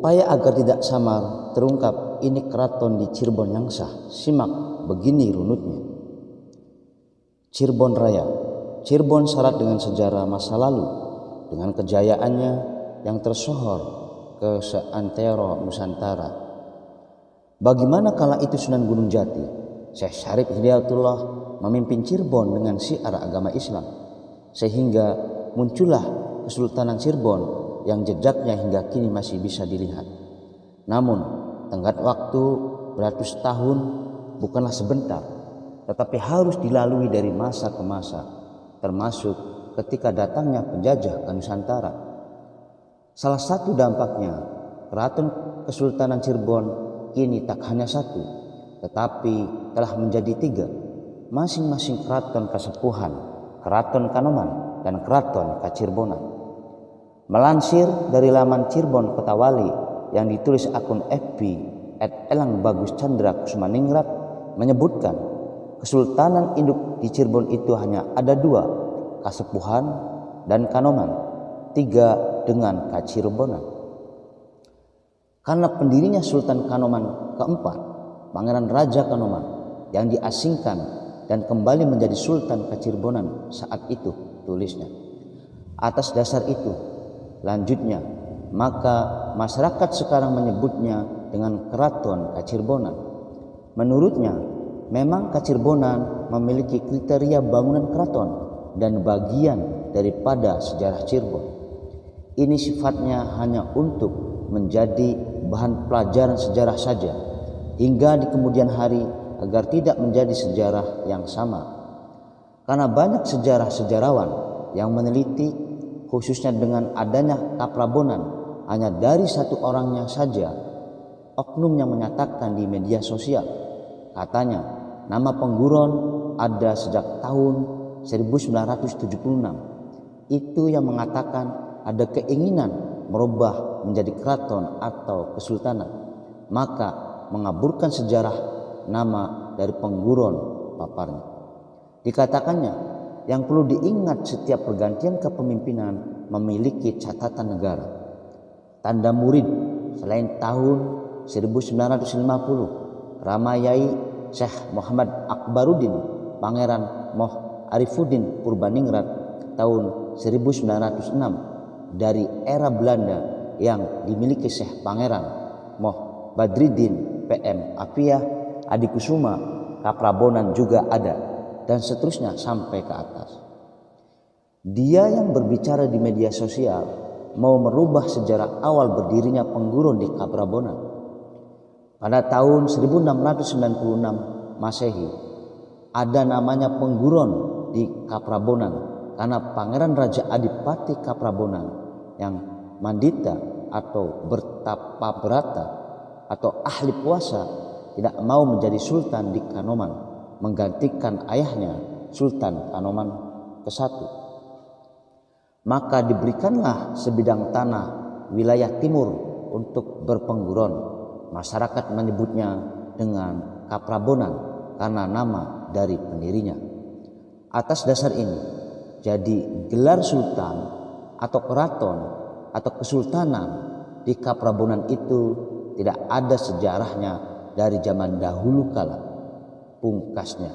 Supaya agar tidak samar terungkap ini keraton di Cirebon yang sah, simak begini runutnya. Cirebon Raya. Cirebon syarat dengan sejarah masa lalu, dengan kejayaannya yang tersohor ke seantero Nusantara. Bagaimana kala itu Sunan Gunung Jati, Syekh Syarif Hidayatullah memimpin Cirebon dengan syiar agama Islam, sehingga muncullah Kesultanan Cirebon yang jejaknya hingga kini masih bisa dilihat. Namun, tenggat waktu beratus tahun bukanlah sebentar, tetapi harus dilalui dari masa ke masa, termasuk ketika datangnya penjajah ke Nusantara. Salah satu dampaknya, keraton Kesultanan Cirebon kini tak hanya satu, tetapi telah menjadi tiga, masing-masing keraton Kasepuhan, keraton Kanoman, dan keraton Kacirbonan. Melansir dari laman Cirebon Kotawali yang ditulis akun FB @elangbaguschandrakusumaningrat menyebutkan Kesultanan induk di Cirebon itu hanya ada dua, Kasepuhan dan Kanoman, tiga dengan Kacirbonan. Karena pendirinya Sultan Kanoman keempat, Pangeran Raja Kanoman, yang diasingkan dan kembali menjadi Sultan Kacirbonan saat itu, tulisnya. Atas dasar itu, lanjutnya, maka masyarakat sekarang menyebutnya dengan Keraton Kacirbonan. Menurutnya, memang Kacirbonan memiliki kriteria bangunan keraton dan bagian daripada sejarah Cirebon. Ini sifatnya hanya untuk menjadi bahan pelajaran sejarah saja, hingga di kemudian hari agar tidak menjadi sejarah yang sama. Karena banyak sejarawan yang meneliti, khususnya dengan adanya kaprabonan hanya dari satu orangnya saja, oknum yang menyatakan di media sosial, katanya nama Pengguron ada sejak tahun 1976. Itu yang mengatakan ada keinginan merubah menjadi keraton atau kesultanan, maka mengaburkan sejarah nama dari Pengguron paparnya. Dikatakannya, yang perlu diingat setiap pergantian kepemimpinan memiliki catatan negara. Tanda murid selain tahun 1950, Ramayai Syekh Muhammad Akbaruddin Pangeran Moh Arifuddin Purbaningrat tahun 1906 dari era Belanda yang dimiliki Syekh Pangeran Moh Badriddin PM Apiyah Adikusuma Kaprabonan juga ada, dan seterusnya sampai ke atas. Dia yang berbicara di media sosial mau merubah sejarah awal berdirinya Pengguron di Kaprabonan. Pada tahun 1696 Masehi ada namanya Pengguron di Kaprabonan karena Pangeran Raja Adipati Kaprabonan yang mandita atau bertapa berata atau ahli puasa tidak mau menjadi sultan di Kanoman, menggantikan ayahnya Sultan Kanoman ke-1. Maka diberikanlah sebidang tanah wilayah timur untuk berpengguron. Masyarakat menyebutnya dengan Kaprabonan karena nama dari pendirinya. Atas dasar ini, jadi gelar sultan atau keraton atau kesultanan di Kaprabonan itu tidak ada sejarahnya dari zaman dahulu kala. Pungkasnya,